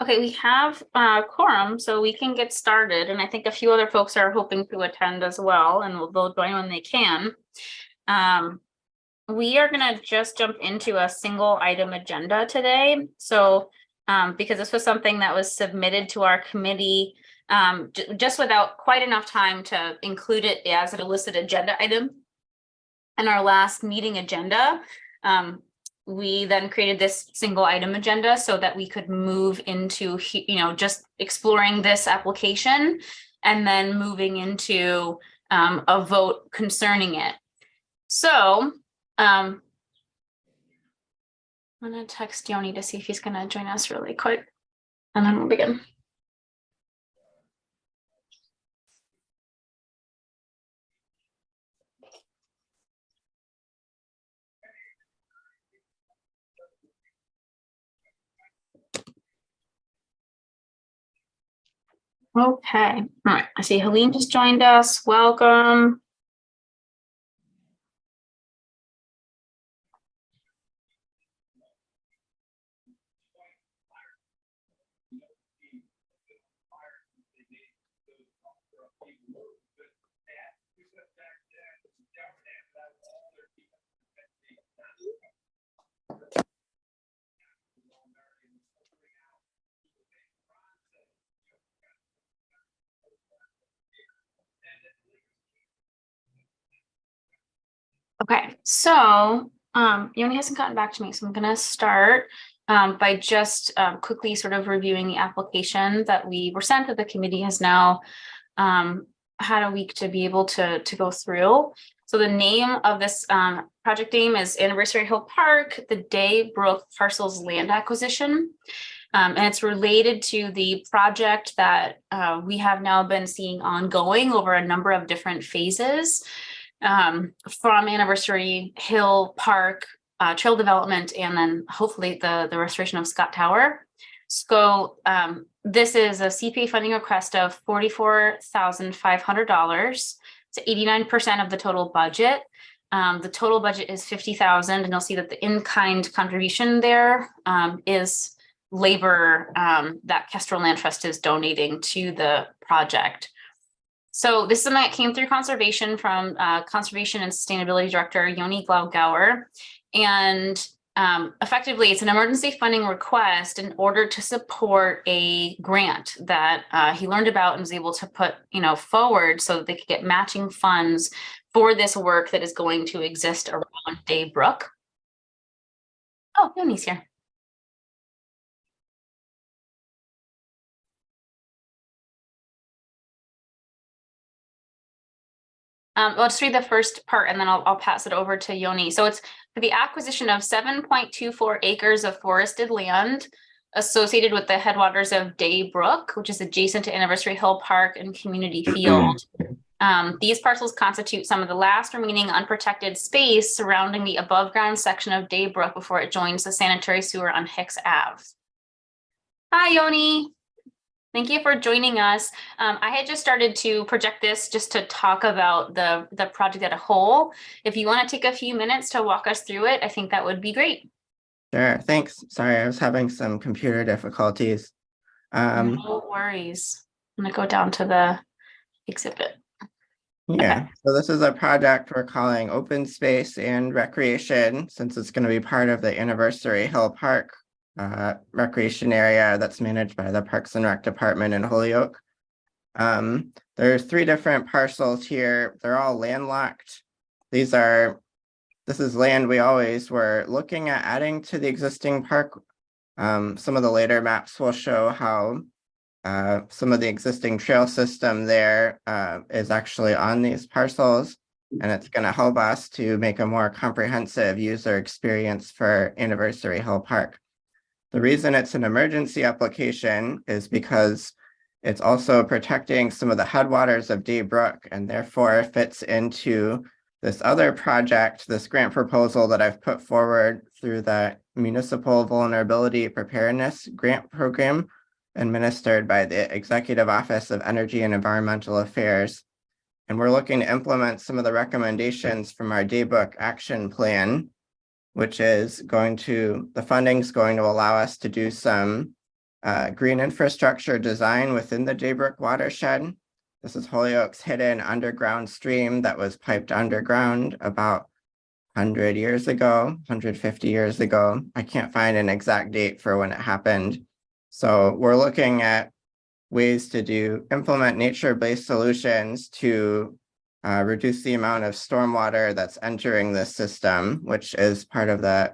Okay, we have quorum, so we can get started, and I think a few other folks are hoping to attend as well, and they'll join when they can. We are gonna just jump into a single item agenda today. So because this was something that was submitted to our committee just without quite enough time to include it as an illicit agenda item in our last meeting agenda. We then created this single item agenda so that we could move into, just exploring this application and then moving into a vote concerning it. So I'm gonna text Yoni to see if he's gonna join us really quick, and then we'll begin. Okay, all right. I see Helene just joined us. Welcome. Okay, so Yoni hasn't gotten back to me, so I'm gonna start by just quickly sort of reviewing the application that we were sent, that the committee has now had a week to be able to go through. So the name of this project name is Anniversary Hill Park, the Daybrook Parcels Land Acquisition. And it's related to the project that we have now been seeing ongoing over a number of different phases. From Anniversary Hill Park, trail development, and then hopefully the restoration of Scott Tower. So this is a CPA funding request of $44,500. It's 89% of the total budget. The total budget is $50,000, and you'll see that the in-kind contribution there is labor that Kestrel Land Trust is donating to the project. So this is something that came through conservation from Conservation and Sustainability Director Yoni Glaugauer. And effectively, it's an emergency funding request in order to support a grant that he learned about and was able to put forward so that they could get matching funds for this work that is going to exist around Daybrook. Oh, Yoni's here. I'll just read the first part and then I'll pass it over to Yoni. So it's for the acquisition of 7.24 acres of forested land associated with the headwaters of Daybrook, which is adjacent to Anniversary Hill Park and Community Field. These parcels constitute some of the last remaining unprotected space surrounding the above ground section of Daybrook before it joins the sanitary sewer on Hicks Ave. Hi, Yoni. Thank you for joining us. I had just started to project this just to talk about the project as a whole. If you want to take a few minutes to walk us through it, I think that would be great. Sure, thanks. Sorry, I was having some computer difficulties. No worries. I'm gonna go down to the exhibit. Yeah, okay. So this is a project we're calling Open Space and Recreation, since it's going to be part of the Anniversary Hill Park recreation area that's managed by the Parks and Rec Department in Holyoke. There's 3 different parcels here. They're all landlocked. This is land we always were looking at adding to the existing park. Some of the later maps will show how some of the existing trail system there is actually on these parcels, and it's going to help us to make a more comprehensive user experience for Anniversary Hill Park. The reason it's an emergency application is because it's also protecting some of the headwaters of Daybrook, and therefore fits into this other project, this grant proposal that I've put forward through the Municipal Vulnerability Preparedness Grant Program administered by the Executive Office of Energy and Environmental Affairs. And we're looking to implement some of the recommendations from our Daybrook Action Plan, which is the funding's going to allow us to do some green infrastructure design within the Jaybrook watershed. This is Holyoke's hidden underground stream that was piped underground about 100 years ago, 150 years ago. I can't find an exact date for when it happened. So we're looking at ways to implement nature-based solutions to reduce the amount of stormwater that's entering the system, which is part of the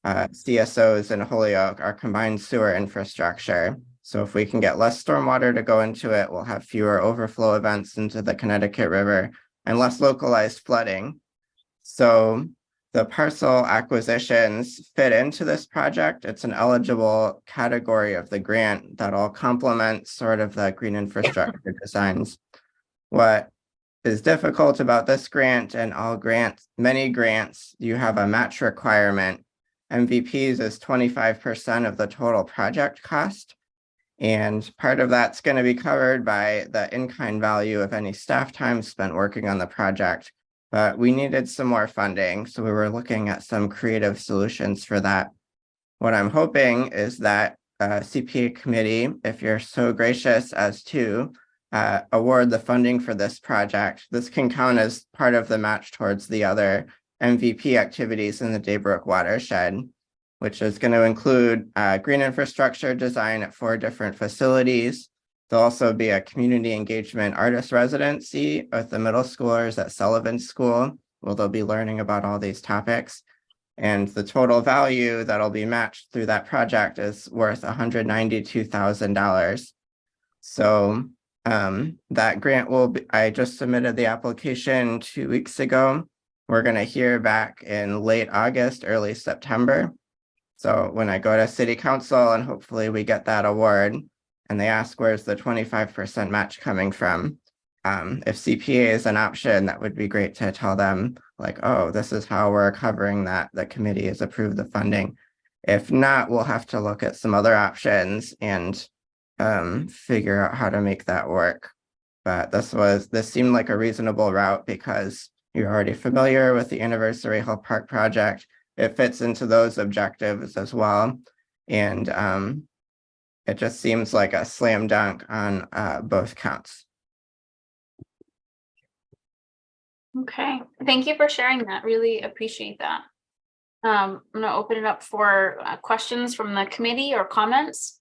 CSOs in Holyoke, our combined sewer infrastructure. So if we can get less stormwater to go into it, we'll have fewer overflow events into the Connecticut River and less localized flooding. So the parcel acquisitions fit into this project. It's an eligible category of the grant that'll complement sort of the green infrastructure designs. What is difficult about this grant and all grants, many grants, you have a match requirement. MVPs is 25% of the total project cost. And part of that's going to be covered by the in-kind value of any staff time spent working on the project. But we needed some more funding, so we were looking at some creative solutions for that. What I'm hoping is that CPA committee, if you're so gracious as to award the funding for this project, this can count as part of the match towards the other MVP activities in the Jaybrook watershed, which is going to include green infrastructure design at 4 different facilities. There'll also be a community engagement artist residency with the middle schoolers at Sullivan School, where they'll be learning about all these topics. And the total value that'll be matched through that project is worth $192,000. So that grant will be, I just submitted the application 2 weeks ago. We're going to hear back in late August, early September. So when I go to city council and hopefully we get that award and they ask where's the 25% match coming from, if CPA is an option, that would be great to tell them like, oh, this is how we're covering that. The committee has approved the funding. If not, we'll have to look at some other options and figure out how to make that work. But this seemed like a reasonable route because you're already familiar with the Anniversary Hill Park project. It fits into those objectives as well. And it just seems like a slam dunk on both counts. Okay, thank you for sharing that. Really appreciate that. I'm going to open it up for questions from the committee or comments.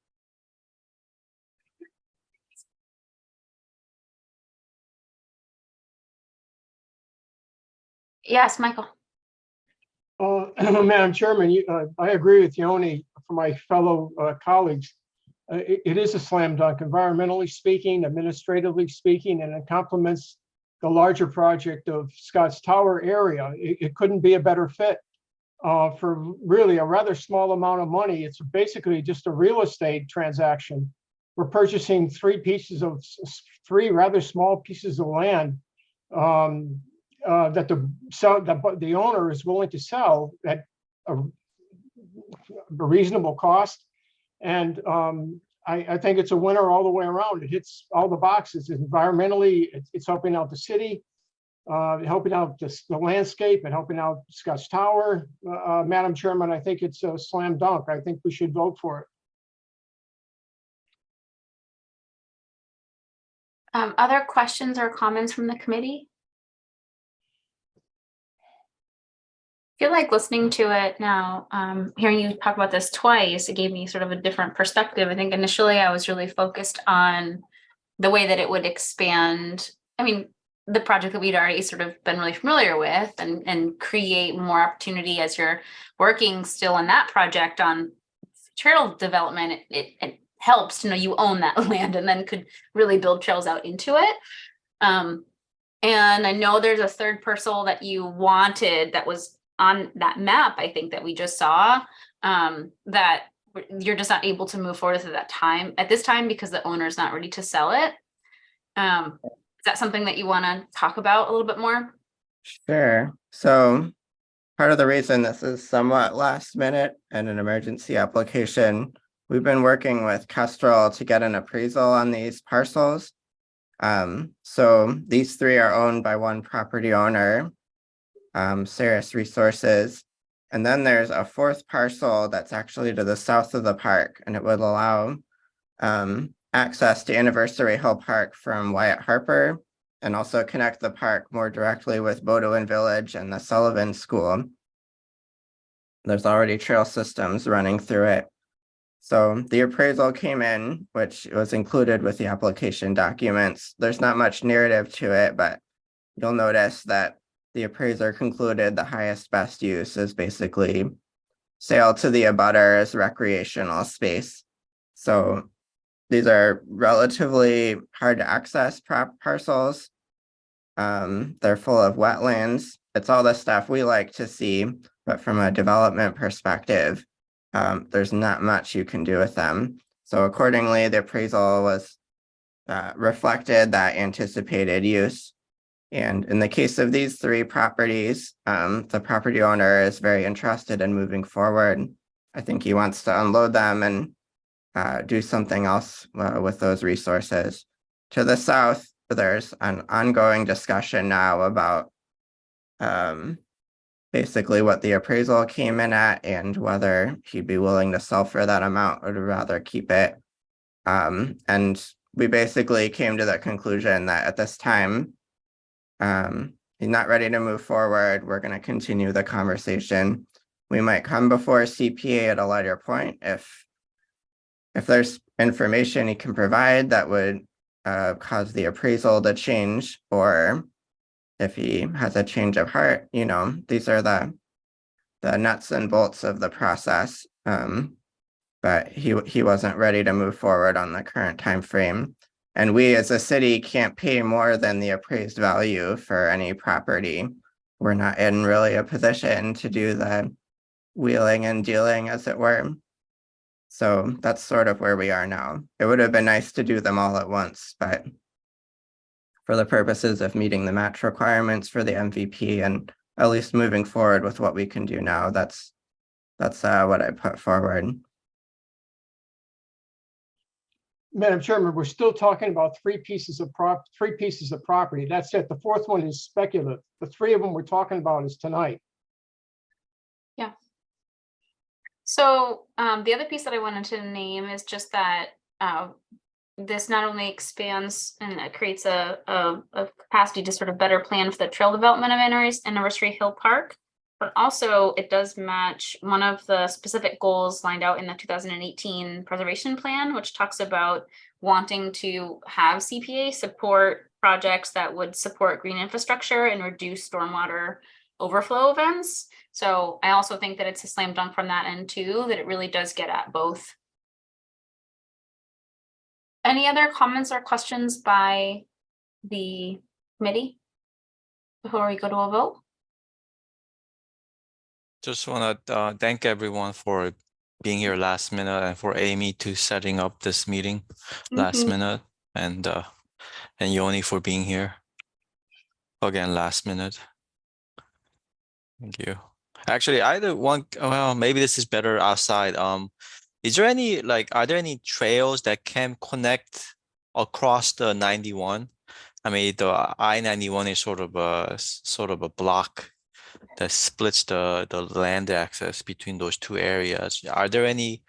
Yes, Michael. Madam Chairman, I agree with Yoni for my fellow colleagues. It is a slam dunk, environmentally speaking, administratively speaking, and it complements the larger project of Scotts Tower area. It couldn't be a better fit for really a rather small amount of money. It's basically just a real estate transaction. We're purchasing three rather small pieces of land that the owner is willing to sell at a reasonable cost. And I think it's a winner all the way around. It hits all the boxes. Environmentally, it's helping out the city, helping out the landscape, and helping out Scotts Tower. Madam Chairman, I think it's a slam dunk. I think we should vote for it. Other questions or comments from the committee? I feel like listening to it now, hearing you talk about this twice, it gave me sort of a different perspective. I think initially I was really focused on the way that it would expand. I mean, the project that we'd already sort of been really familiar with and create more opportunity as you're working still on that project on trail development. It helps to know you own that land and then could really build trails out into it. And I know there's a third parcel that you wanted that was on that map, I think that we just saw, that you're just not able to move forward with at this time because the owner's not ready to sell it. Is that something that you want to talk about a little bit more? Sure. So part of the reason this is somewhat last minute and an emergency application, we've been working with Kestrel to get an appraisal on these parcels. So these three are owned by one property owner, Ceres Resources. And then there's a fourth parcel that's actually to the south of the park, and it would allow access to Anniversary Hill Park from Wyatt Harper and also connect the park more directly with Bodewin Village and the Sullivan School. There's already trail systems running through it. So the appraisal came in, which was included with the application documents. There's not much narrative to it, but you'll notice that the appraiser concluded the highest best use is basically sale to the abutter as recreational space. So these are relatively hard to access parcels. They're full of wetlands. It's all the stuff we like to see, but from a development perspective, there's not much you can do with them. So accordingly, the appraisal was reflected that anticipated use. And in the case of these three properties, the property owner is very interested in moving forward. I think he wants to unload them and do something else with those resources. To the south, there's an ongoing discussion now about basically what the appraisal came in at and whether he'd be willing to sell for that amount or to rather keep it. And we basically came to the conclusion that at this time, he's not ready to move forward. We're going to continue the conversation. We might come before CPA at a later point if there's information he can provide that would cause the appraisal to change, or if he has a change of heart. You know, these are the nuts and bolts of the process. But he wasn't ready to move forward on the current time frame. And we as a city can't pay more than the appraised value for any property. We're not in really a position to do the wheeling and dealing, as it were. So that's sort of where we are now. It would have been nice to do them all at once, but for the purposes of meeting the match requirements for the MVP and at least moving forward with what we can do now, that's what I put forward. Madam Chairman, we're still talking about three pieces of property. That's it. The fourth one is speculative. The three of them we're talking about is tonight. So the other piece that I wanted to name is just that this not only expands and it creates a capacity to sort of better plan for the trail development of Anniversary Hill Park, but also it does match one of the specific goals lined out in the 2018 preservation plan, which talks about wanting to have CPA support projects that would support green infrastructure and reduce stormwater overflow events. So I also think that it's a slam dunk from that end too, that it really does get at both. Any other comments or questions by the committee before we go to a vote? Just want to thank everyone for being here last minute and for Amy to setting up this meeting last minute, and Yoni for being here again last minute. Thank you. Actually, either one, well, maybe this is better outside. Is there any, are there any trails that can connect across the 91? I mean, the I-91 is sort of a block that splits the land access between those two areas. Are there any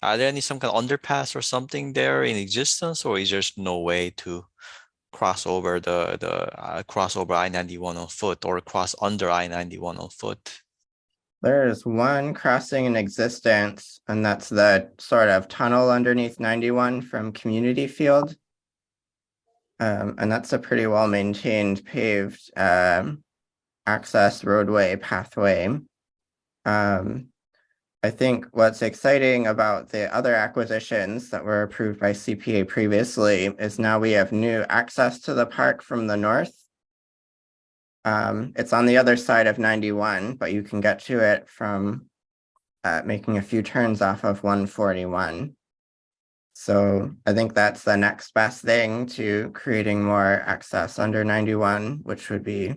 some kind of underpass or something there in existence, or is there no way to cross over cross over I-91 on foot or cross under I-91 on foot? There's one crossing in existence, and that's the sort of tunnel underneath 91 from Community Field. And that's a pretty well-maintained paved access roadway pathway. I think what's exciting about the other acquisitions that were approved by CPA previously is now we have new access to the park from the north. It's on the other side of 91, but you can get to it from making a few turns off of 141. So I think that's the next best thing to creating more access under 91, which would be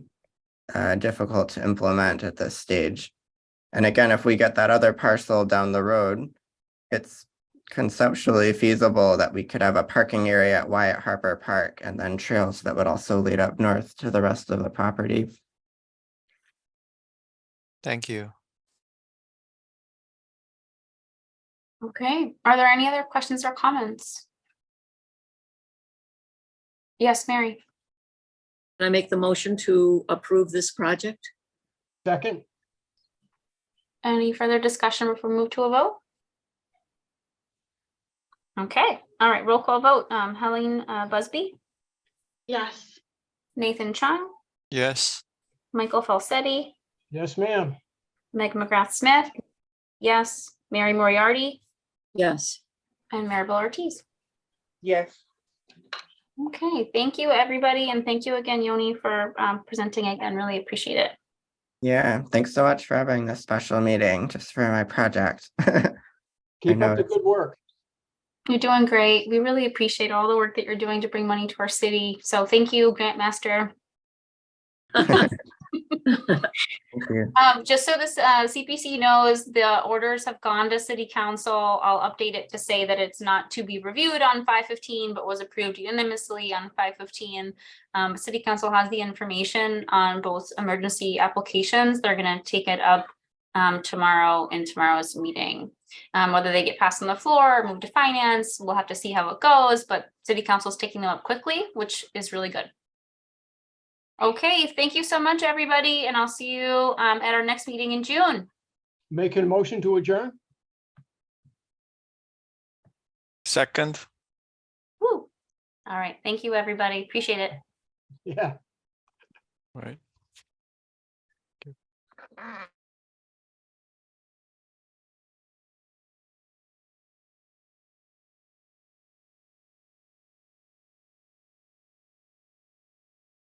difficult to implement at this stage. And again, if we get that other parcel down the road, it's conceptually feasible that we could have a parking area at Wyatt Harper Park and then trails that would also lead up north to the rest of the property. Thank you. Okay, are there any other questions or comments? Yes, Mary. Can I make the motion to approve this project? Second, Any further discussion before we move to a vote? Okay, all right, roll call vote. Helene Busby, Yes. Nathan Chung, Yes. Michael Falsetti, yes, ma'am. Meg McGrath Smith, yes, Mary Moriarty, Yes. and Maribel Ortiz. Yes. Okay, thank you, everybody, and thank you again, Yoni, for presenting again. Really appreciate it. Yeah, thanks so much for having this special meeting just for my project. Keep know up the it's- good work. You're doing great. We really appreciate all the work that you're doing to bring money to our city. So thank you, Grant Master. Thank you. Just so this CPC knows, the orders have gone to city council. I'll update it to say that it's not to be reviewed on 5/15, but was approved unanimously on 5/15. City council has the information on both emergency applications. They're gonna take it up tomorrow in tomorrow's meeting. Whether they get passed on the floor or move to finance, we'll have to see how it goes, but city council is taking them up quickly, which is really good. Okay, thank you so much, everybody, and I'll see you at our next meeting in June. Making a motion to adjourn? Second. Woo. All right, thank you, everybody. Appreciate it. Yeah. Right.